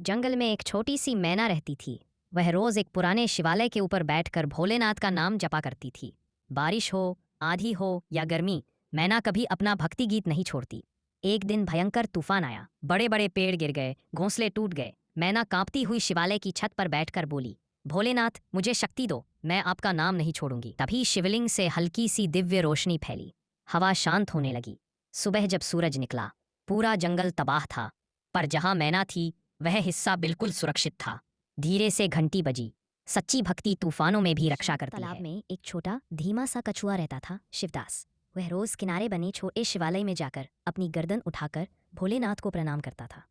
जंगल में एक छोटी सी मैना रहती थी। वह रोज एक पुराने शिवालय के ऊपर बैठकर भोलेनाथ का नाम जपा करती थी। बारिश हो, आंधी हो या गर्मी, मैना कभी अपना भक्ति गीत नहीं छोड़ती। एक दिन भयंकर तूफान आया, बड़े बड़े पेड़ गिर गए, घोंसले टूट गए। मैना कांपती हुई शिवालय की छत पर बैठकर बोली, भोलेनाथ मुझे शक्ति दो, मैं आपका नाम नहीं छोड़ूंगी। तभी शिवलिंग से हल्की सी दिव्य रोशनी फैली। हवा शांत होने लगी। सुबह जब सूरज निकला, पूरा जंगल तबाह था, पर जहां मैना थी वह हिस्सा बिल्कुल सुरक्षित था। धीरे से घंटी बजी। सच्ची भक्ति तूफानों में भी रक्षा करती है। तालाब में एक छोटा धीमा सा कछुआ रहता था, शिवदास। वह रोज किनारे बने छोटे शिवालय में जाकर अपनी गर्दन उठाकर भोलेनाथ को प्रणाम करता था।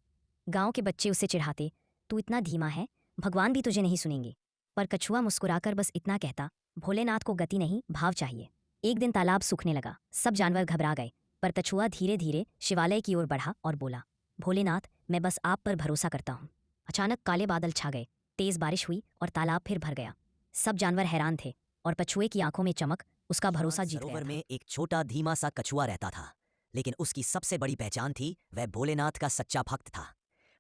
गांव के बच्चे उसे चिढ़ाते, तू इतना धीमा है, भगवान भी तुझे नहीं सुनेंगे। पर कछुआ मुस्कुराकर बस इतना कहता, भोलेनाथ को गति नहीं, भाव चाहिए। एक दिन तालाब सूखने लगा, सब जानवर घबरा गए, पर कछुआ धीरे धीरे शिवालय की ओर बढ़ा और बोला, भोलेनाथ मैं बस आप पर भरोसा करता हूँ। अचानक काले बादल छा गए, तेज बारिश हुई और तालाब फिर भर गया। सब जानवर हैरान थे और कछुए की आंखों में चमक उसका भरोसा जीत गया सरोवर था। में एक छोटा धीमा सा कछुआ रहता था, लेकिन उसकी सबसे बड़ी पहचान थी वह भोलेनाथ का सच्चा भक्त था।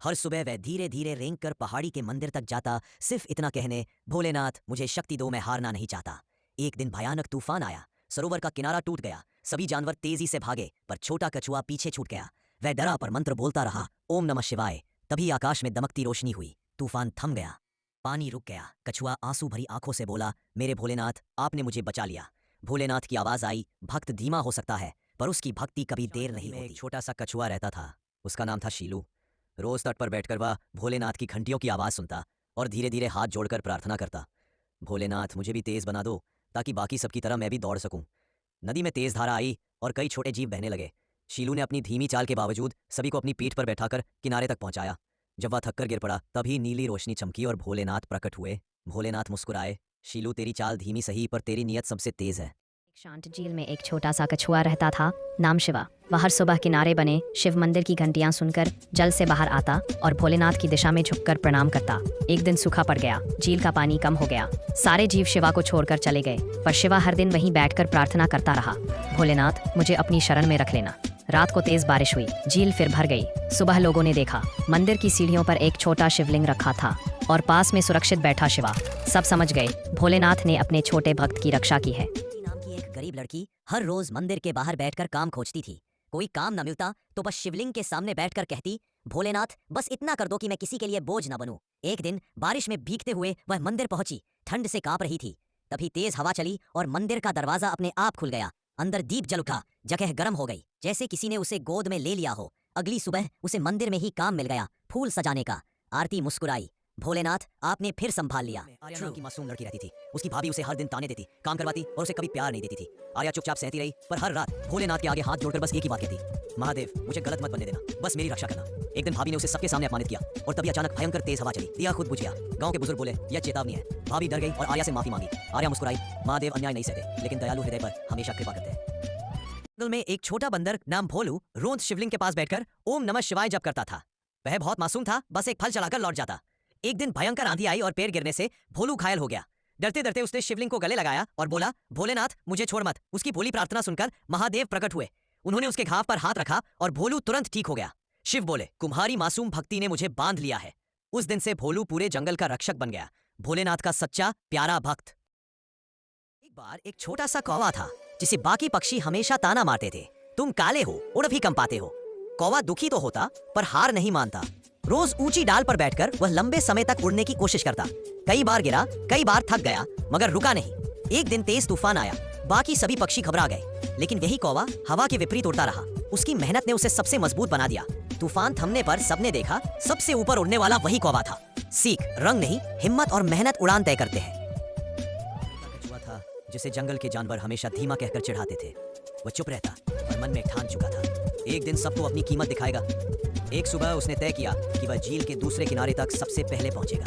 हर सुबह वह धीरे धीरे रेंगकर पहाड़ी के मंदिर तक जाता, सिर्फ इतना कहने, भोलेनाथ मुझे शक्ति दो, मैं हारना नहीं चाहता। एक दिन भयानक तूफान आया, सरोवर का किनारा टूट गया, सभी जानवर तेजी से भागे, पर छोटा कछुआ पीछे छूट गया। वह डरा पर मंत्र बोलता रहा, ओम नमः शिवाय। तभी आकाश में दमकती रोशनी हुई, तूफान थम गया, पानी रुक गया। कछुआ आंसू भरी आंखों से बोला, मेरे भोलेनाथ आपने मुझे बचा लिया। भोलेनाथ की आवाज आई, भक्त धीमा हो सकता है पर उसकी भक्ति कभी देर नहीं होती। एक छोटा सा कछुआ रहता था, उसका नाम था शीलू। रोज तट पर बैठकर वह भोलेनाथ की घंटियों की आवाज सुनता और धीरे धीरे हाथ जोड़कर प्रार्थना करता, भोलेनाथ मुझे भी तेज बना दो ताकि बाकी सबकी तरह मैं भी दौड़ सकूं। नदी में तेज धारा आई और कई छोटे जीव बहने लगे। शीलू ने अपनी धीमी चाल के बावजूद सभी को अपनी पीठ पर बैठाकर किनारे तक पहुंचाया। जब वह थककर गिर पड़ा, तभी नीली रोशनी चमकी और भोलेनाथ प्रकट हुए। भोलेनाथ मुस्कुराए, शीलू तेरी चाल धीमी सही पर तेरी नीयत सबसे तेज है। एक शांत झील में एक छोटा सा कछुआ रहता था, नाम शिवा। वह हर सुबह किनारे बने शिव मंदिर की घंटियां सुनकर जल से बाहर आता और भोलेनाथ की दिशा में झुककर प्रणाम करता। एक दिन सूखा पड़ गया, झील का पानी कम हो गया, सारे जीव शिवा को छोड़कर चले गए, पर शिवा हर दिन वहीं बैठकर प्रार्थना करता रहा, भोलेनाथ मुझे अपनी शरण में रख लेना। रात को तेज बारिश हुई, झील फिर भर गई। सुबह लोगों ने देखा, मंदिर की सीढ़ियों पर एक छोटा शिवलिंग रखा था और पास में सुरक्षित बैठा शिवा। सब समझ गए, भोलेनाथ ने अपने छोटे भक्त की रक्षा की है। नाम की एक गरीब लड़की हर रोज मंदिर के बाहर बैठकर काम खोजती थी। कोई काम न मिलता तो बस शिवलिंग के सामने बैठकर कहती, भोलेनाथ बस इतना कर दो कि मैं किसी के लिए बोझ न बनूं। एक दिन बारिश में भीगते हुए वह मंदिर पहुंची, ठंड से कांप रही थी। तभी तेज हवा चली और मंदिर का दरवाजा अपने आप खुल गया। अंदर दीप जल उठा, जगह गर्म हो गई, जैसे किसी ने उसे गोद में ले लिया हो। अगली सुबह उसे मंदिर में ही काम मिल गया, फूल सजाने का। आरती मुस्कुराई, भोलेनाथ आपने फिर संभाल लिया। आर्या नाम की मासूम लड़की रहती थी, उसकी भाभी उसे हर दिन ताने देती, काम करवाती और उसे कभी प्यार नहीं देती थी। आर्या चुपचाप सहती रही, पर हर रात भोलेनाथ के आगे हाथ जोड़कर बस एक ही बात कहती, महादेव मुझे गलत मत बनने देना, बस मेरी रक्षा करना। एक दिन भाभी ने उसे सबके सामने अपमानित किया और तभी अचानक भयंकर तेज हवा चली, दिया खुद बुझ गया। गांव के बुजुर्ग बोले, यह चेतावनी है। भाभी डर गई और आर्या से माफी मांगी। आर्या मुस्कुराई, महादेव अन्याय नहीं सहते, लेकिन दयालु हृदय पर हमेशा कृपा करते हैं। जंगल में एक छोटा बंदर नाम भोलू रोज शिवलिंग के पास बैठकर ओम नमः शिवाय जप करता था। वह बहुत मासूम था, बस एक फल चढ़ाकर लौट जाता। एक दिन भयंकर आंधी आई और पेड़ गिरने से भोलू घायल हो गया। डरते डरते उसने शिवलिंग को गले लगाया और बोला, भोलेनाथ मुझे छोड़ मत। उसकी भोली प्रार्थना सुनकर महादेव प्रकट हुए। उन्होंने उसके घाव पर हाथ रखा और भोलू तुरंत ठीक हो गया। शिव बोले, तुम्हारी मासूम भक्ति ने मुझे बांध लिया है। उस दिन से भोलू पूरे जंगल का रक्षक बन गया, भोलेनाथ का सच्चा प्यारा भक्त। एक बार एक छोटा सा कौवा था जिसे बाकी पक्षी हमेशा ताना मारते थे, तुम काले हो, उड़ भी कम पाते हो। कौवा दुखी तो होता पर हार नहीं मानता। रोज ऊंची डाल पर बैठकर वह लंबे समय तक उड़ने की कोशिश करता। कई बार गिरा, कई बार थक गया, मगर रुका नहीं। एक दिन तेज तूफान आया, बाकी सभी पक्षी घबरा गए, लेकिन यही कौवा हवा के विपरीत उड़ता रहा। उसकी मेहनत ने उसे सबसे मजबूत बना दिया। तूफान थमने पर सबने देखा, सबसे ऊपर उड़ने वाला वही कौवा था। सीख, रंग नहीं, हिम्मत और मेहनत उड़ान तय करते हैं। कछुआ था जिसे जंगल के जानवर हमेशा धीमा कहकर चिढ़ाते थे। वह चुप रहता और मन में ठान चुका था, एक दिन सबको अपनी कीमत दिखाएगा। एक सुबह उसने तय किया कि वह झील के दूसरे किनारे तक सबसे पहले पहुंचेगा।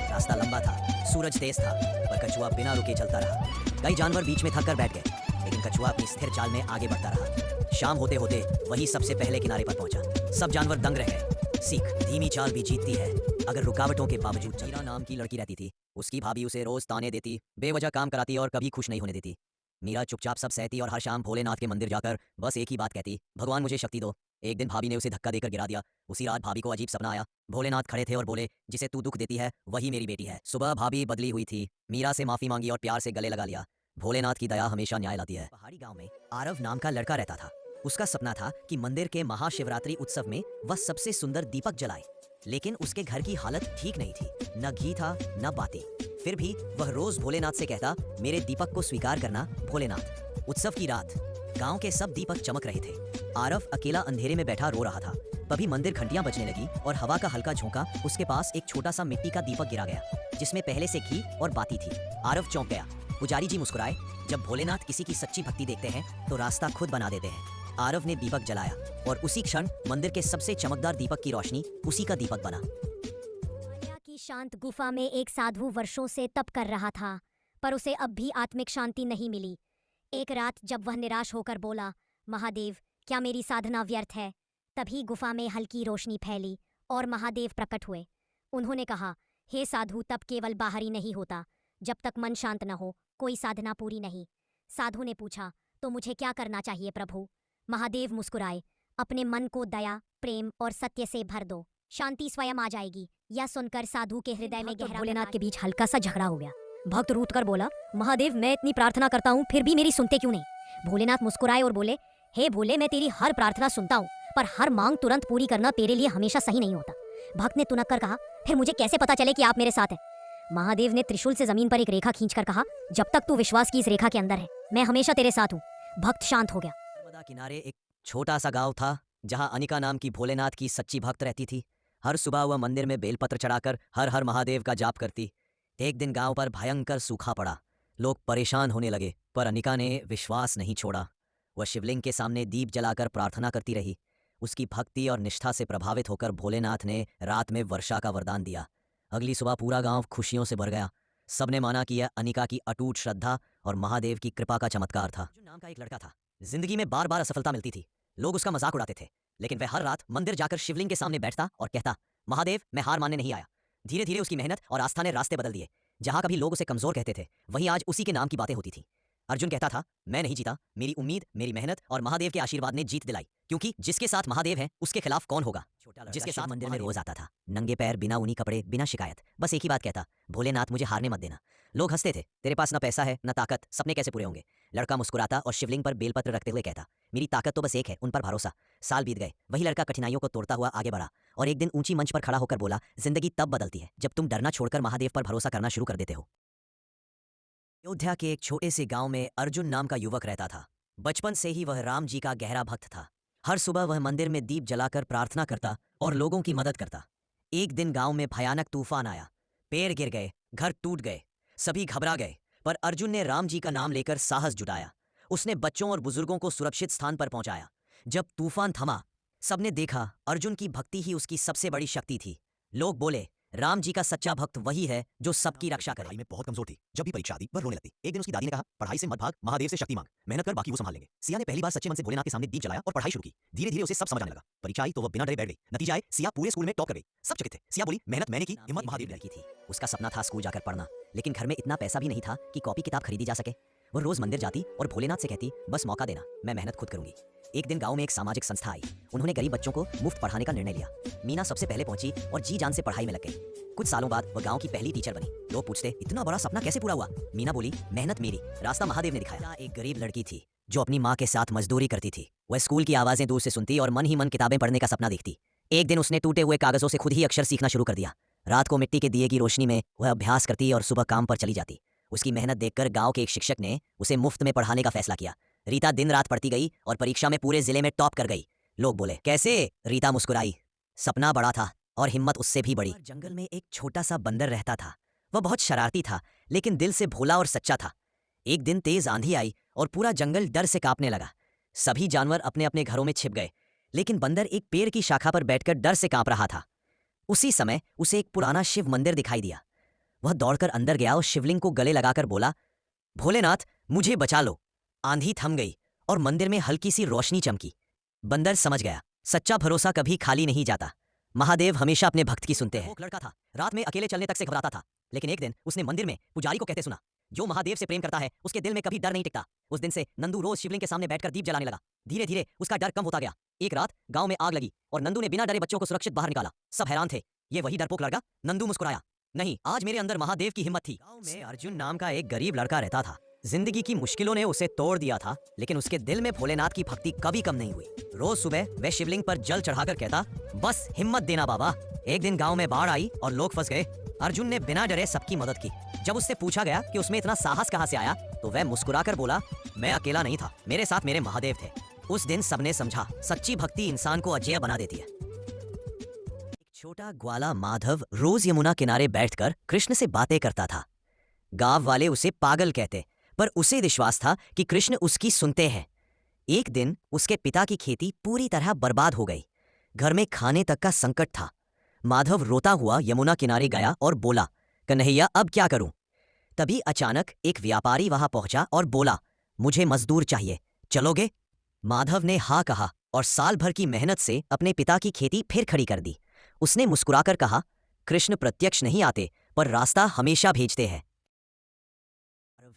रास्ता लंबा था, सूरज तेज था, पर कछुआ बिना रुके चलता रहा। कई जानवर बीच में थक कर बैठ गए, लेकिन कछुआ अपनी स्थिर चाल में आगे बढ़ता रहा। शाम होते होते वही सबसे पहले किनारे पर पहुंचा। सब जानवर दंग रह गए। सीख, धीमी चाल भी जीतती है अगर रुकावटों के बावजूद। मीरा नाम की लड़की रहती थी, उसकी भाभी उसे रोज ताने देती, बेवजह काम कराती और कभी खुश नहीं होने देती। मीरा चुपचाप सब सहती और हर शाम भोलेनाथ के मंदिर जाकर बस एक ही बात कहती, भगवान मुझे शक्ति दो। एक दिन भाभी ने उसे धक्का देकर गिरा दिया। उसी रात भाभी को अजीब सपना आया। भोलेनाथ खड़े थे और बोले, जिसे तू दुख देती है वही मेरी बेटी है। सुबह भाभी बदली हुई थी। मीरा से माफी मांगी और प्यार से गले लगा लिया। भोलेनाथ की दया हमेशा न्याय लाती है। पहाड़ी गांव में आरव नाम का लड़का रहता था। उसका सपना था कि मंदिर के महाशिवरात्रि उत्सव में वह सबसे सुंदर दीपक जलाए। लेकिन उसके घर की हालत ठीक नहीं थी, न घी था न बाती। फिर भी वह रोज भोलेनाथ से कहता, मेरे दीपक को स्वीकार करना भोलेनाथ। उत्सव की रात गांव के सब दीपक चमक रहे थे। आरव अकेला अंधेरे में बैठा रो रहा था। तभी मंदिर घंटियां बजने लगी और हवा का हल्का झोंका उसके पास एक छोटा सा मिट्टी का दीपक गिरा गया, जिसमें पहले से घी और बाती थी। आरव चौंक गया। पुजारी जी मुस्कुराए। जब भोलेनाथ किसी की सच्ची भक्ति देखते हैं तो रास्ता खुद बना देते हैं। आरव ने दीपक जलाया और उसी क्षण मंदिर के सबसे चमकदार दीपक की रोशनी उसी का दीपक बना। हिमालय की शांत गुफा में एक साधु वर्षों से तप कर रहा था, पर उसे अब भी आत्मिक शांति नहीं मिली। एक रात जब वह निराश होकर बोला, महादेव, क्या मेरी साधना व्यर्थ है? तभी गुफा में हल्की रोशनी फैली और महादेव प्रकट हुए। उन्होंने कहा, हे साधु, तप केवल बाहरी नहीं होता। जब तक मन शांत न हो कोई साधना पूरी नहीं। साधु ने पूछा, तो मुझे क्या करना चाहिए प्रभु? महादेव मुस्कुराए, अपने मन को दया, प्रेम और सत्य से भर दो, शांति स्वयं आ जाएगी। यह सुनकर साधु के हृदय में गहरा भोलेनाथ के बीच हल्का सा झगड़ा हो गया। भक्त रूठ कर बोला, महादेव, मैं इतनी प्रार्थना करता हूँ फिर भी मेरी सुनते क्यों नहीं? भोलेनाथ मुस्कुराए और बोले, हे भोले, मैं तेरी हर प्रार्थना सुनता हूँ, पर हर मांग तुरंत पूरी करना तेरे लिए हमेशा सही नहीं होता। भक्त ने तुनक कर कहा, फिर मुझे कैसे पता चले कि आप मेरे साथ हैं? महादेव ने त्रिशूल से जमीन पर एक रेखा खींचकर कहा, जब तक तू विश्वास की इस रेखा के अंदर है, मैं हमेशा तेरे साथ हूँ। भक्त शांत हो गया। नर्मदा किनारे एक छोटा सा गांव था, जहां अनिका नाम की भोलेनाथ की सच्ची भक्त रहती थी। हर सुबह वह मंदिर में बेलपत्र चढ़ाकर हर हर महादेव का जाप करती। एक दिन गांव पर भयंकर सूखा पड़ा। लोग परेशान होने लगे, पर अनिका ने विश्वास नहीं छोड़ा। वह शिवलिंग के सामने दीप जलाकर प्रार्थना करती रही। उसकी भक्ति और निष्ठा से प्रभावित होकर भोलेनाथ ने रात में वर्षा का वरदान दिया। अगली सुबह पूरा गांव खुशियों से भर गया। सबने माना कि यह अनिका की अटूट श्रद्धा और महादेव की कृपा का चमत्कार था। अर्जुन नाम का एक लड़का था। जिंदगी में बार बार असफलता मिलती थी। लोग उसका मजाक उड़ाते थे, लेकिन वह हर रात मंदिर जाकर शिवलिंग के सामने बैठता और कहता, महादेव, मैं हार मानने नहीं आया। धीरे धीरे उसकी मेहनत और आस्था ने रास्ते बदल दिए। जहां कभी लोग उसे कमजोर कहते थे, वहीं आज उसी के नाम की बातें होती थी। अर्जुन कहता था, मैं नहीं जीता, मेरी उम्मीद, मेरी मेहनत और महादेव के आशीर्वाद ने जीत दिलाई। क्योंकि जिसके साथ महादेव है उसके खिलाफ कौन होगा? जिसके साथ मंदिर में रोज आता था, नंगे पैर, बिना ऊनी कपड़े, बिना शिकायत, बस एक ही बात कहता, भोलेनाथ, मुझे हारने मत देना। लोग हंसते थे, तेरे पास न पैसा है न ताकत, सपने कैसे पूरे होंगे? लड़का मुस्कुराता और शिवलिंग पर बेलपत्र रखते हुए कहता, मेरी ताकत तो बस एक है, उन पर भरोसा। साल बीत गए। वही लड़का कठिनाइयों को तोड़ता हुआ आगे बढ़ा और एक दिन ऊंची मंच पर खड़ा होकर बोला, जिंदगी तब बदलती है जब तुम डरना छोड़कर महादेव पर भरोसा करना शुरू कर देते हो। अयोध्या के एक छोटे से गांव में अर्जुन नाम का युवक रहता था। बचपन से ही वह राम जी का गहरा भक्त था। हर सुबह वह मंदिर में दीप जलाकर प्रार्थना करता और लोगों की मदद करता। एक दिन गांव में भयानक तूफान आया। पेड़ गिर गए, घर टूट गए, सभी घबरा गए। पर अर्जुन ने राम जी का नाम लेकर साहस जुटाया। उसने बच्चों और बुजुर्गों को सुरक्षित स्थान पर पहुंचाया। जब तूफान थमा, सबने देखा अर्जुन की भक्ति ही उसकी सबसे बड़ी शक्ति थी। लोग बोले, राम जी का सच्चा भक्त वही है जो सबकी रक्षा करे। पढ़ाई में बहुत कमजोर थी। जब भी परीक्षा आती वह रोने लगती। एक दिन उसकी दादी ने कहा, पढ़ाई से मत भाग, महादेव से शक्ति मांग, मेहनत कर, बाकी वो संभाल लेंगे। सिया ने पहली बार सच्चे मन से भोलेनाथ के सामने दीप जलाया और पढ़ाई शुरू की। धीरे धीरे उसे सब समझ आने लगा। परीक्षा आई तो वह बिना डरे बैठ गई। नतीजा आए, सिया पूरे स्कूल में टॉप कर गई। सब चकित थे। सिया बोली, मेहनत मैंने की, हिम्मत महादेव ने। लड़की थी। उसका सपना था स्कूल जाकर पढ़ना, लेकिन घर में इतना पैसा भी नहीं था कि कॉपी किताब खरीदी जा सके। वो रोज मंदिर जाती और भोलेनाथ से कहती, बस मौका देना, मैं मेहनत खुद करूंगी। एक दिन गांव में एक सामाजिक संस्था आई। उन्होंने गरीब बच्चों को मुफ्त पढ़ाने का निर्णय लिया। मीना सबसे पहले पहुंची और जी जान से पढ़ाई में लग गई। कुछ सालों बाद वह गांव की पहली टीचर बनी। लोग पूछते, इतना बड़ा सपना कैसे पूरा हुआ? मीना बोली, मेहनत मेरी, रास्ता महादेव ने दिखाया। एक गरीब लड़की थी जो अपनी माँ के साथ मजदूरी करती थी। वह स्कूल की आवाजें दूर से सुनती और मन ही मन किताबें पढ़ने का सपना देखती। एक दिन उसने टूटे हुए कागजों से खुद ही अक्षर सीखना शुरू कर दिया। रात को मिट्टी के दिए की रोशनी में वह अभ्यास करती और सुबह काम पर चली जाती। उसकी मेहनत देखकर गांव के एक शिक्षक ने उसे मुफ्त में पढ़ाने का फैसला किया। रीता दिन रात पढ़ती गई और परीक्षा में पूरे जिले में टॉप कर गई। लोग बोले, कैसे? रीता मुस्कुराई। सपना बड़ा था और हिम्मत उससे भी बड़ी। जंगल में एक छोटा सा बंदर रहता था। वह बहुत शरारती था, लेकिन दिल से भोला और सच्चा था। एक दिन तेज आंधी आई और पूरा जंगल डर से कांपने लगा। सभी जानवर अपने अपने घरों में छिप गए, लेकिन बंदर एक पेड़ की शाखा पर बैठकर डर से कांप रहा था। उसी समय उसे एक पुराना शिव मंदिर दिखाई दिया। वह दौड़कर अंदर गया और शिवलिंग को गले लगाकर बोला, भोलेनाथ, मुझे बचा लो। आंधी थम गई और मंदिर में हल्की सी रोशनी चमकी। बंदर समझ गया, सच्चा भरोसा कभी खाली नहीं जाता। महादेव हमेशा अपने भक्त की सुनते हैं। वो लड़का था, रात में अकेले चलने तक से घबराता था, लेकिन एक दिन उसने मंदिर में पुजारी को कहते सुना, जो महादेव से प्रेम करता है उसके दिल में कभी डर नहीं टिकता। उस दिन से नंदू रोज शिवलिंग के सामने बैठकर दीप जलाने लगा। धीरे धीरे उसका डर कम होता गया। एक रात गांव में आग लगी और नंदू ने बिना डरे बच्चों को सुरक्षित बाहर निकाला। सब हैरान थे, ये वही डरपोक लड़का? नंदू मुस्कुराया, नहीं, आज मेरे अंदर महादेव की हिम्मत थी। गांव में अर्जुन नाम का एक गरीब लड़का रहता था। जिंदगी की मुश्किलों ने उसे तोड़ दिया था, लेकिन उसके दिल में भोलेनाथ की भक्ति कभी कम नहीं हुई। रोज सुबह वह शिवलिंग पर जल चढ़ाकर कहता, बस हिम्मत देना बाबा। एक दिन गांव में बाढ़ आई और लोग फंस गए। अर्जुन ने बिना डरे सबकी मदद की। जब उससे पूछा गया कि उसमें इतना साहस कहां से आया, तो वह मुस्कुराकर बोला, मैं अकेला नहीं था, मेरे साथ मेरे महादेव थे। उस दिन सबने समझा, सच्ची भक्ति इंसान को अजेय बना देती है। एक छोटा ग्वाला माधव रोज यमुना किनारे बैठकर कृष्ण से बातें करता था। गांव वाले उसे पागल कहते, पर उसे विश्वास था कि कृष्ण उसकी सुनते हैं। एक दिन उसके पिता की खेती पूरी तरह बर्बाद हो गई। घर में खाने तक का संकट था। माधव रोता हुआ यमुना किनारे गया और बोला, कन्हैया अब क्या करूं? तभी अचानक एक व्यापारी वहां पहुंचा और बोला, मुझे मजदूर चाहिए, चलोगे? माधव ने हाँ कहा और साल भर की मेहनत से अपने पिता की खेती फिर खड़ी कर दी। उसने मुस्कुराकर कहा, कृष्ण प्रत्यक्ष नहीं आते, पर रास्ता हमेशा भेजते हैं।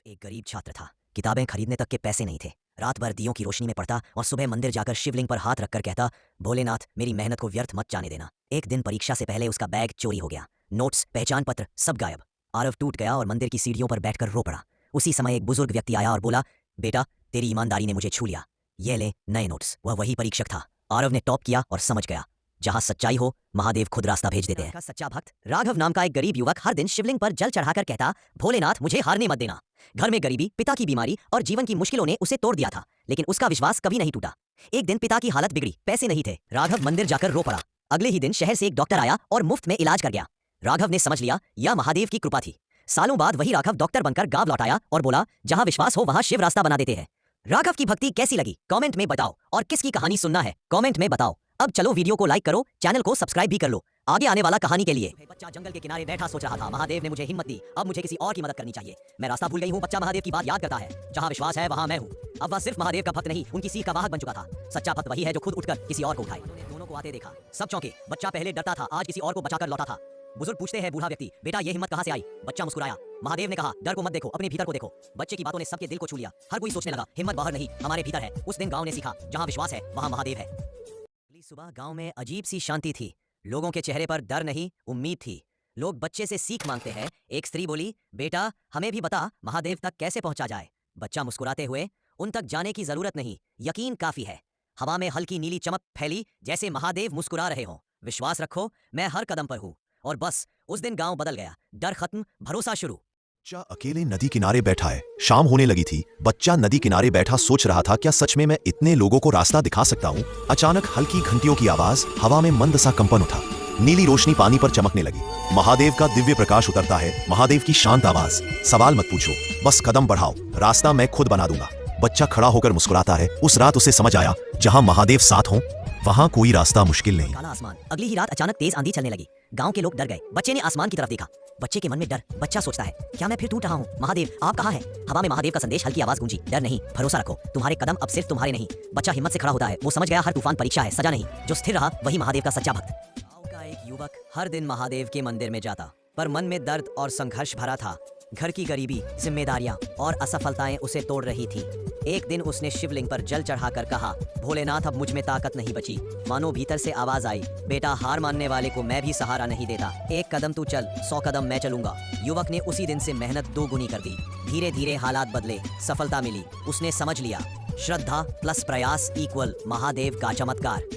एक गरीब छात्र था, किताबें खरीदने तक के पैसे नहीं थे। रात भर दियों की रोशनी में पढ़ता और सुबह मंदिर जाकर शिवलिंग पर हाथ रखकर कहता, भोलेनाथ मेरी मेहनत को व्यर्थ मत जाने देना। एक दिन परीक्षा से पहले उसका बैग चोरी हो गया। नोट्स, पहचान पत्र सब गायब। आरव टूट गया और मंदिर की सीढ़ियों पर बैठकर रो पड़ा। उसी समय एक बुजुर्ग व्यक्ति आया और बोला, बेटा तेरी ईमानदारी ने मुझे छू लिया, ये ले नए नोट्स। वह वही परीक्षक था। आरव ने टॉप किया और समझ गया, जहां सच्चाई हो महादेव खुद रास्ता भेज देते हैं। सच्चा भक्त राघव नाम का एक गरीब युवक हर दिन शिवलिंग पर जल चढ़ाकर कहता, भोलेनाथ मुझे हारने मत देना। घर में गरीबी, पिता की बीमारी और जीवन की मुश्किलों ने उसे तोड़ दिया था, लेकिन उसका विश्वास कभी नहीं टूटा। एक दिन पिता की हालत बिगड़ी, पैसे नहीं थे। राघव मंदिर जाकर रो पड़ा। अगले ही दिन शहर से एक डॉक्टर आया और मुफ्त में इलाज कर गया। राघव ने समझ लिया, यह महादेव की कृपा थी। सालों बाद वही राघव डॉक्टर बनकर गांव लौट आया और बोला, जहां विश्वास हो वहां शिव रास्ता बना देते हैं। राघव की भक्ति कैसी लगी कमेंट में बताओ, और किसकी कहानी सुनना है कमेंट में बताओ। अब चलो वीडियो को लाइक करो, चैनल को सब्सक्राइब भी कर लो आगे आने वाला कहानी के लिए। बच्चा जंगल के किनारे बैठा सोच रहा था, महादेव ने मुझे हिम्मत दी, अब मुझे किसी और की मदद करनी चाहिए। मैं रास्ता भूल गई हूँ। बच्चा महादेव की बात याद करता है, जहाँ विश्वास है वहाँ मैं हूँ। अब वह सिर्फ महादेव का भक्त नहीं, उनकी सीख का वाहक बन चुका था। सच्चा भक्त वही है जो खुद उठकर किसी और को उठाए। दोनों को आते देखा, सब चौंके। बच्चा पहले डरता था, आज किसी और को बचाकर लौटा था। बुजुर्ग पूछते हैं बूढ़ा व्यक्ति, बेटा ये हिम्मत कहाँ से आई? बच्चा मुस्कुराया। महादेव ने कहा, डर को मत देखो, अपने भीतर को देखो। बच्चे की बातों ने सबके दिल को छू लिया। हर कोई सोचने लगा, हिम्मत बाहर नहीं हमारे भीतर है। उस दिन गांव ने सीखा, जहां विश्वास है वहां महादेव है। अगली सुबह गांव में अजीब सी शांति थी। लोगों के चेहरे पर डर नहीं, उम्मीद थी। लोग बच्चे से सीख मांगते हैं। एक स्त्री बोली, बेटा हमें भी बता महादेव तक कैसे पहुंचा जाए। बच्चा मुस्कुराते हुए, उन तक जाने की जरूरत नहीं, यकीन काफी है। हवा में हल्की नीली चमक फैली, जैसे महादेव मुस्कुरा रहे हों। विश्वास रखो, मैं हर कदम पर हूँ। और बस उस दिन गांव बदल गया। डर खत्म, भरोसा शुरू। बच्चा अकेले नदी किनारे बैठा है। शाम होने लगी थी। बच्चा नदी किनारे बैठा सोच रहा था, क्या सच में मैं इतने लोगों को रास्ता दिखा सकता हूँ? अचानक हल्की घंटियों की आवाज, हवा में मंद सा कंपन उठा। नीली रोशनी पानी पर चमकने लगी। महादेव का दिव्य प्रकाश उतरता है। महादेव की शांत आवाज, सवाल मत पूछो, बस कदम बढ़ाओ, रास्ता मैं खुद बना दूंगा। बच्चा खड़ा होकर मुस्कुराता है। उस रात उसे समझ आया, जहां महादेव साथ हों वहां कोई रास्ता मुश्किल नहीं। काला आसमान। अगली ही रात अचानक तेज आंधी चलने लगी। गांव के लोग डर गए। बच्चे ने आसमान की तरफ देखा। बच्चे के मन में डर। बच्चा सोचता है, क्या मैं फिर टूट रहा हूँ? महादेव आप कहाँ हैं? हवा में महादेव का संदेश, हल्की आवाज गूंजी, डर नहीं, भरोसा रखो, तुम्हारे कदम अब सिर्फ तुम्हारे नहीं। बच्चा हिम्मत से खड़ा होता है। वो समझ गया, हर तूफान परीक्षा है, सजा नहीं। जो स्थिर रहा वही महादेव का सच्चा भक्त। गांव का एक युवक हर दिन महादेव के मंदिर में जाता, पर मन में दर्द और संघर्ष भरा था। घर की गरीबी, जिम्मेदारियां और असफलताएं उसे तोड़ रही थी। एक दिन उसने शिवलिंग पर जल चढ़ाकर कहा, भोलेनाथ अब मुझ में ताकत नहीं बची। मानो भीतर से आवाज आई, बेटा हार मानने वाले को मैं भी सहारा नहीं देता। एक कदम तू चल, 100 कदम मैं चलूंगा। युवक ने उसी दिन से मेहनत दोगुनी कर दी। धीरे धीरे हालात बदले, सफलता मिली। उसने समझ लिया, श्रद्धा प्लस प्रयास इक्वल महादेव का चमत्कार।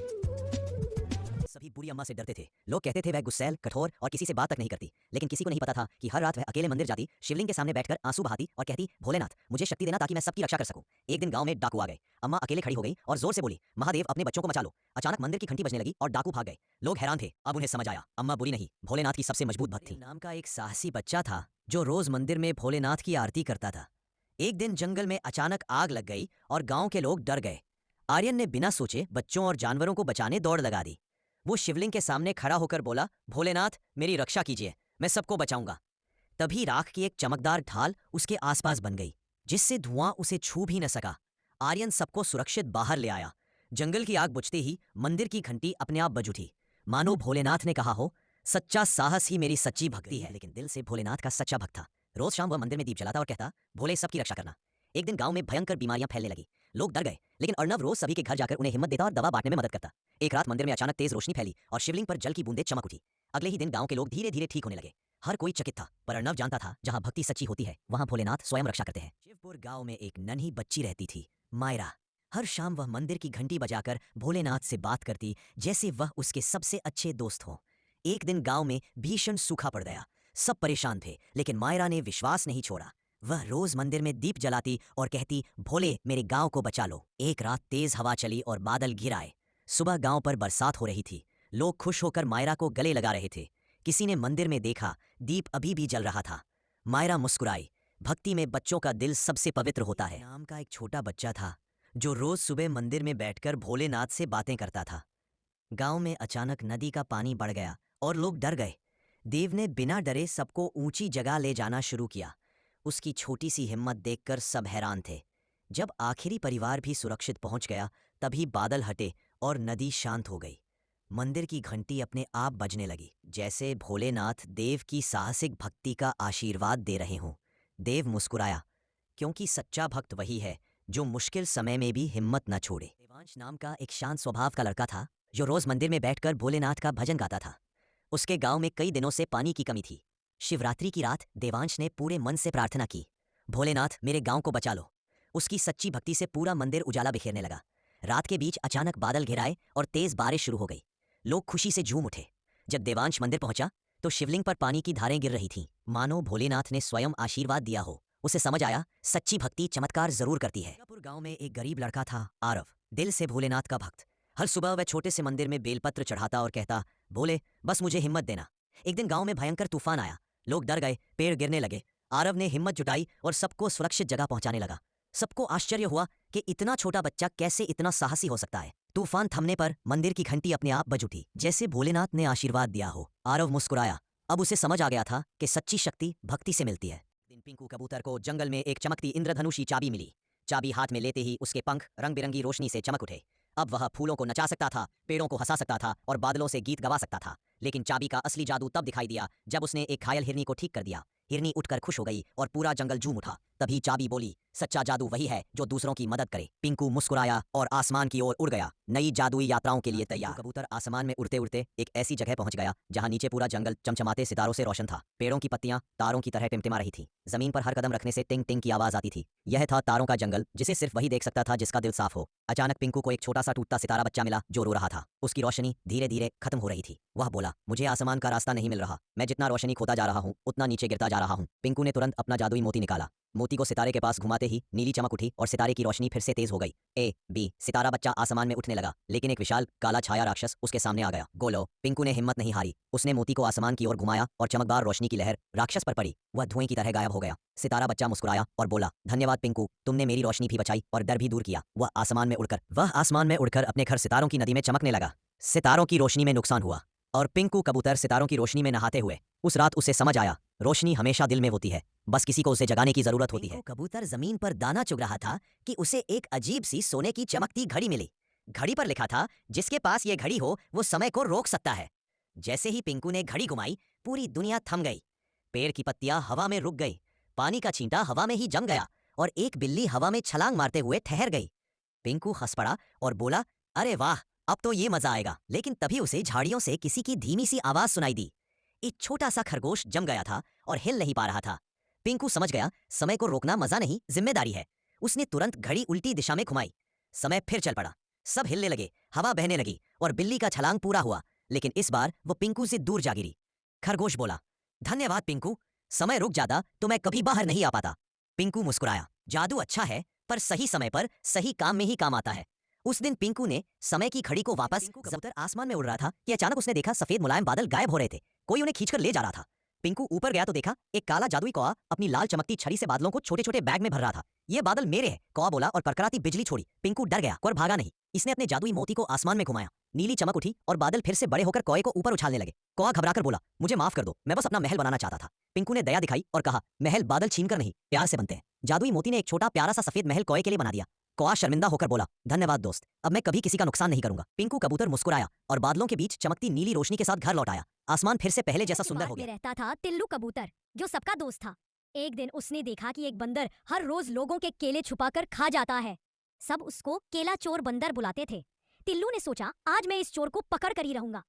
सभी बुरी अम्मा से डरते थे। लोग कहते थे वह गुस्सैल, कठोर और किसी से बात तक नहीं करती। लेकिन किसी को नहीं पता था कि हर रात वह अकेले मंदिर जाती, शिवलिंग के सामने बैठकर आंसू बहाती और कहती, भोलेनाथ मुझे शक्ति देना ताकि मैं सबकी रक्षा कर सकूं। एक दिन गांव में डाकू आ गए। अम्मा अकेले खड़ी हो गई और जोर से बोली, महादेव अपने बच्चों को बचा लो। अचानक मंदिर की घंटी बजने लगी और डाकू भाग गए। लोग हैरान थे। अब उन्हें समझ आया, अम्मा बुरी नहीं, भोलेनाथ की सबसे मजबूत भक्त थी। नाम का एक साहसी बच्चा था जो रोज मंदिर में भोलेनाथ की आरती करता था। एक दिन जंगल में अचानक आग लग गई और गांव के लोग डर गए। आर्यन ने बिना सोचे बच्चों और जानवरों को बचाने दौड़ लगा दी। वो शिवलिंग के सामने खड़ा होकर बोला, भोलेनाथ मेरी रक्षा कीजिए, मैं सबको बचाऊंगा। तभी राख की एक चमकदार ढाल उसके आसपास बन गई, जिससे धुआं उसे छू भी न सका। आर्यन सबको सुरक्षित बाहर ले आया। जंगल की आग बुझते ही मंदिर की घंटी अपने आप बज उठी, मानो भोलेनाथ ने कहा हो, सच्चा साहस ही मेरी सच्ची भक्ति है। लेकिन दिल से भोलेनाथ का सच्चा भक्त था। रोज शाम वह मंदिर में दीप जलाता और कहता, भोले सबकी रक्षा करना। एक दिन गांव में भयंकर बीमारियां फैलने लगी। लोग डर गए, लेकिन अर्णव रोज सभी के घर जाकर उन्हें हिम्मत देता और दवा बांटने में मदद करता। एक रात मंदिर में अचानक तेज रोशनी फैली और शिवलिंग पर जल की बूंदें चमक उठी। अगले ही दिन गांव के लोग धीरे धीरे ठीक होने लगे। हर कोई चकित था, पर अर्णव जानता था, जहां भक्ति सच्ची होती है वहां भोलेनाथ स्वयं रक्षा करते हैं। शिवपुर गांव में एक नन्ही बच्ची रहती थी, मायरा। हर शाम वह मंदिर की घंटी बजाकर भोलेनाथ से बात करती, जैसे वह उसके सबसे अच्छे दोस्त हो। एक दिन गांव में भीषण सूखा पड़ गया। सब परेशान थे, लेकिन मायरा ने विश्वास नहीं छोड़ा। वह रोज मंदिर में दीप जलाती और कहती, भोले मेरे गांव को बचा लो। एक रात तेज हवा चली और बादल घिर आए। सुबह गांव पर बरसात हो रही थी। लोग खुश होकर मायरा को गले लगा रहे थे। किसी ने मंदिर में देखा, दीप अभी भी जल रहा था। मायरा मुस्कुराई। भक्ति में बच्चों का दिल सबसे पवित्र होता है। नाम का एक छोटा बच्चा था जो रोज सुबह मंदिर में बैठकर भोलेनाथ से बातें करता था। गांव में अचानक नदी का पानी बढ़ गया और लोग डर गए। देव ने बिना डरे सबको ऊंची जगह ले जाना शुरू किया। उसकी छोटी सी हिम्मत देखकर सब हैरान थे। जब आखिरी परिवार भी सुरक्षित पहुंच गया, तभी बादल हटे और नदी शांत हो गई। मंदिर की घंटी अपने आप बजने लगी, जैसे भोलेनाथ देव की साहसिक भक्ति का आशीर्वाद दे रहे हों। देव मुस्कुराया, क्योंकि सच्चा भक्त वही है जो मुश्किल समय में भी हिम्मत न छोड़े। देवांश नाम का एक शांत स्वभाव का लड़का था जो रोज मंदिर में बैठकर भोलेनाथ का भजन गाता था। उसके गांव में कई दिनों से पानी की कमी थी। शिवरात्रि की रात देवांश ने पूरे मन से प्रार्थना की, भोलेनाथ मेरे गांव को बचा लो। उसकी सच्ची भक्ति से पूरा मंदिर उजाला बिखेरने लगा। रात के बीच अचानक बादल घिर आए और तेज बारिश शुरू हो गई। लोग खुशी से झूम उठे। जब देवांश मंदिर पहुंचा तो शिवलिंग पर पानी की धारें गिर रही थीं, मानो भोलेनाथ ने स्वयं आशीर्वाद दिया हो। उसे समझ आया, सच्ची भक्ति चमत्कार जरूर करती है। दुर्गापुर गांव में एक गरीब लड़का था, आरव, दिल से भोलेनाथ का भक्त। हर सुबह वह छोटे से मंदिर में बेलपत्र चढ़ाता और कहता, भोले बस मुझे हिम्मत देना। एक दिन गांव में भयंकर तूफान आया। लोग डर गए, पेड़ गिरने लगे। आरव ने हिम्मत जुटाई और सबको सुरक्षित जगह पहुंचाने लगा। सबको आश्चर्य हुआ कि इतना छोटा बच्चा कैसे इतना साहसी हो सकता है। तूफान थमने पर मंदिर की घंटी अपने आप बज उठी, जैसे भोलेनाथ ने आशीर्वाद दिया हो। आरव मुस्कुराया। अब उसे समझ आ गया था कि सच्ची शक्ति भक्ति से मिलती है। दिन पिंकू कबूतर को जंगल में एक चमकती इंद्रधनुषी चाबी मिली। चाबी हाथ में लेते ही उसके पंख रंग बिरंगी रोशनी से चमक उठे। अब वह फूलों को नचा सकता था, पेड़ों को हंसा सकता था और बादलों से गीत गवा सकता था। लेकिन चाबी का असली जादू तब दिखाई दिया जब उसने एक घायल हिरनी को ठीक कर दिया। हिरनी उठकर खुश हो गई और पूरा जंगल झूम उठा। तभी चाबी बोली, सच्चा जादू वही है जो दूसरों की मदद करे। पिंकू मुस्कुराया और आसमान की ओर उड़ गया, नई जादुई यात्राओं के लिए तैयार। कबूतर आसमान में उड़ते उड़ते एक ऐसी जगह पहुंच गया जहां नीचे पूरा जंगल चमचमाते सितारों से रोशन था। पेड़ों की पत्तियां तारों की तरह टिमटिमा रही थी। जमीन पर हर कदम रखने से टिंग टिंग की आवाज आती थी। यह था तारों का जंगल, जिसे सिर्फ वही देख सकता था जिसका दिल साफ हो। अचानक पिंकू को एक छोटा सा टूटता सितारा बच्चा मिला जो रो रहा था। उसकी रोशनी धीरे धीरे खत्म हो रही थी। वह बोला, मुझे आसमान का रास्ता नहीं मिल रहा। मैं जितना रोशनी खोता जा रहा हूँ उतना नीचे गिरता जा रहा हूँ। पिंकू ने तुरंत अपना जादुई मोती निकाला। मोती को सितारे के पास घुमाते ही नीली चमक उठी और सितारे की रोशनी फिर से तेज हो गई। ए बी, सितारा बच्चा आसमान में उठने लगा, लेकिन एक विशाल काला छाया राक्षस उसके सामने आ गया। गोलो। पिंकू ने हिम्मत नहीं हारी। उसने मोती को आसमान की ओर घुमाया और चमकदार रोशनी की लहर राक्षस पर पड़ी। वह धुएं की तरह गायब हो गया। सितारा बच्चा मुस्कुराया और बोला, धन्यवाद पिंकू, तुमने मेरी रोशनी भी बचाई और डर भी दूर किया। वह आसमान में उड़कर अपने घर सितारों की नदी में चमकने लगा। सितारों की रोशनी में नुकसान हुआ और पिंकू कबूतर सितारों की रोशनी में नहाते हुए। उस रात उसे समझ आया, रोशनी हमेशा दिल में होती है, बस किसी को उसे जगाने की जरूरत होती है। कबूतर जमीन पर दाना चुग रहा था कि उसे एक अजीब सी सोने की चमकती घड़ी मिली। घड़ी पर लिखा था, जिसके पास ये घड़ी हो वो समय को रोक सकता है। जैसे ही पिंकू ने घड़ी घुमाई, पूरी दुनिया थम गई। पेड़ की पत्तियां हवा में रुक गई, पानी का छींटा हवा में ही जम गया और एक बिल्ली हवा में छलांग मारते हुए ठहर गई। पिंकू हंस पड़ा और बोला, अरे वाह, अब तो ये मजा आएगा। लेकिन तभी उसे झाड़ियों से किसी की धीमी सी आवाज सुनाई दी। एक छोटा सा खरगोश जम गया था और हिल नहीं पा रहा था। पिंकू समझ गया, समय को रोकना मजा नहीं, जिम्मेदारी है। उसने तुरंत घड़ी उल्टी दिशा में घुमाई। समय फिर चल पड़ा। सब हिलने लगे, हवा बहने लगी और बिल्ली का छलांग पूरा हुआ। लेकिन इस बार वो पिंकू से दूर जा गिरी। खरगोश बोला, धन्यवाद पिंकू, समय रुक जाता तो मैं कभी बाहर नहीं आ पाता। पिंकू मुस्कुराया, जादू अच्छा है पर सही समय पर सही काम में ही काम आता है। उस दिन पिंकू ने समय की घड़ी को वापस। कबूतर आसमान में उड़ रहा था कि अचानक उसने देखा सफेद मुलायम बादल गायब हो रहे थे। कोई उन्हें खींचकर ले जा रहा था। पिंकू ऊपर गया तो देखा एक काला जादुई कौआ अपनी लाल चमकती छड़ी से बादलों को छोटे छोटे बैग में भर रहा था। ये बादल मेरे हैं, कौआ बोला और करकराती बिजली छोड़ी। पिंकू डर गया और भागा नहीं। इसने अपने जादुई मोती को आसमान में घुमाया। नीली चमक उठी और बादल फिर से बड़े होकर कौए को ऊपर उछालने लगे। कौआ घबराकर बोला, मुझे माफ कर दो, मैं बस अपना महल बनाना चाहता था। पिंकू ने दया दिखाई और कहा, महल बादल छीनकर नहीं, प्यार से बनते हैं। जादुई मोती ने एक छोटा प्यारा सा सफेद महल कौए के लिए बना दिया। कौआ शर्मिंदा होकर बोला, धन्यवाद दोस्त, अब मैं कभी किसी का नुकसान नहीं करूंगा। पिंकू कबूतर मुस्कुराया और बादलों के बीच चमकती नीली रोशनी के साथ घर लौट आया। आसमान फिर से पहले जैसा सुंदर हो गया। रहता था टिल्लू कबूतर, जो सबका दोस्त था। एक दिन उसने देखा कि एक बंदर हर रोज लोगों के केले छुपाकर खा जाता है। सब उसको केला चोर बंदर बुलाते थे। टिल्लू ने सोचा, आज मैं इस चोर को पकड़ कर ही रहूंगा।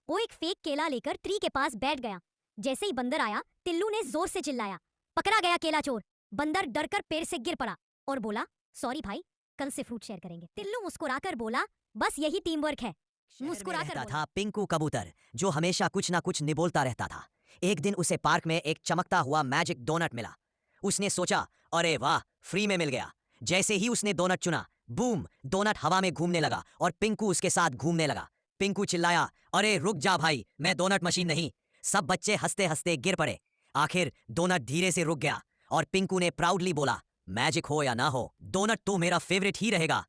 वो एक फेक केला लेकर ट्री के पास बैठ गया। जैसे ही बंदर आया, टिल्लू ने जोर से चिल्लाया, पकड़ा गया केला चोर। बंदर डरकर पेड़ से गिर पड़ा और बोला, सॉरी भाई, कल से फ्रूट शेयर करेंगे। टिल्लू मुस्कुराकर बोला, बस यही टीम वर्क है। मुस्कुराकर रहता बोला, था पिंकू कबूतर, जो हमेशा कुछ ना कुछ निबोलता रहता था। एक दिन उसे पार्क में एक चमकता हुआ मैजिक डोनट मिला। उसने सोचा, अरे वाह, फ्री में मिल गया। जैसे ही उसने डोनट चुना, बूम, डोनट हवा में घूमने लगा और पिंकू उसके साथ घूमने लगा। पिंकू चिल्लाया, अरे रुक जा भाई, मैं डोनट मशीन नहीं। सब बच्चे हंसते हंसते गिर पड़े। आखिर डोनट धीरे से रुक गया और पिंकू ने प्राउडली बोला, मैजिक हो या ना हो, डोनट तो मेरा फेवरेट ही रहेगा।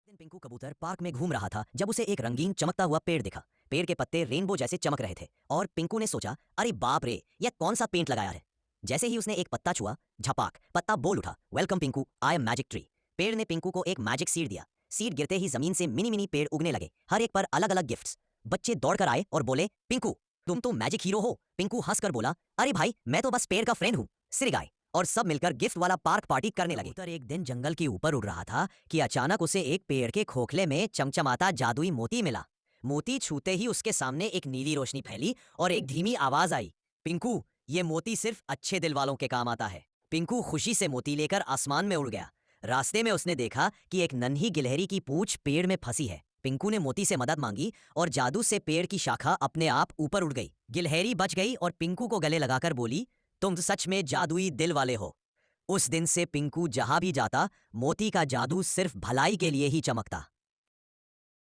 दिन पिंकू कबूतर पार्क में घूम रहा था जब उसे एक रंगीन चमकता हुआ पेड़ दिखा। पेड़ के पत्ते रेनबो जैसे चमक रहे थे और पिंकू ने सोचा, अरे बाप रे, यह कौन सा पेंट लगाया है। जैसे ही उसने एक पत्ता छुआ, झपाक, पत्ता बोल उठा, welcome Pinku, I am magic tree. पेड़ ने पिंकू को एक मैजिक सीड दिया। सीड गिरते ही जमीन से मिनी मिनी पेड़ उगने लगे, हर एक पर अलग अलग गिफ्ट्स। बच्चे दौड़कर आए और बोले, पिंकू तुम तो मैजिक हीरो हो। पिंकू हंसकर बोला, अरे भाई, मैं तो बस पेड़ का फ्रेंड हूँ। सिरगाए और सब मिलकर गिफ्ट वाला पार्क पार्टी करने लगे। कबूतर एक दिन जंगल के ऊपर उड़ रहा था कि अचानक उसे एक पेड़ के खोखले में चमचमाता जादुई मोती मिला। मोती छूते ही उसके सामने एक नीली रोशनी फैली और एक धीमी आवाज आई, पिंकू, ये मोती सिर्फ अच्छे दिल वालों के काम आता है। पिंकू खुशी से मोती लेकर आसमान में उड़ गया। रास्ते में उसने देखा कि एक नन्ही गिलहरी की पूंछ पेड़ में फंसी है। पिंकू ने मोती से मदद मांगी और जादू से पेड़ की शाखा अपने आप ऊपर उड़ गई। गिलहरी बच गई और पिंकू को गले लगाकर बोली, तुम सच में जादुई दिल वाले हो। उस दिन से पिंकू जहां भी जाता, मोती का जादू सिर्फ भलाई के लिए ही चमकता।